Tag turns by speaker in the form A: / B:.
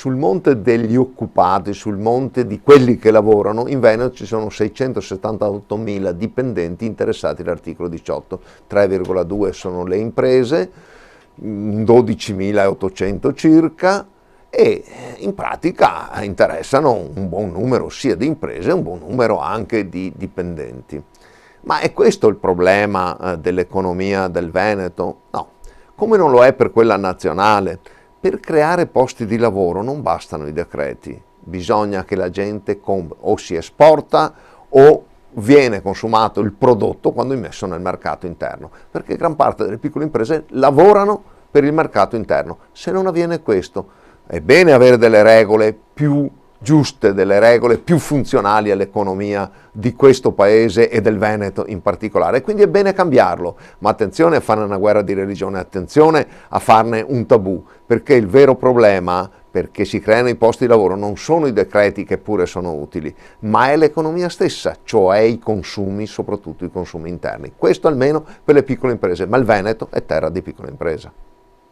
A: sul monte degli occupati, sul monte di quelli che lavorano, in Veneto ci sono 678.000 dipendenti interessati all'articolo 18, 3,2 sono le imprese, 12.800 circa, e in pratica interessano un buon numero sia di imprese, un buon numero anche di dipendenti. Ma è questo il problema dell'economia del Veneto? No, come non lo è per quella nazionale. Per creare posti di lavoro non bastano i decreti, bisogna che la gente o si esporta o viene consumato il prodotto quando è immesso nel mercato interno, perché gran parte delle piccole imprese lavorano per il mercato interno. Se non avviene questo, è bene avere delle regole più giuste, delle regole più funzionali all'economia di questo paese e del Veneto in particolare, quindi è bene cambiarlo, ma attenzione a farne una guerra di religione, attenzione a farne un tabù, perché il vero problema perché si creano i posti di lavoro non sono i decreti che pure sono utili, ma è l'economia stessa, cioè i consumi, soprattutto i consumi interni. Questo almeno per le piccole imprese, ma il Veneto è terra di piccola impresa.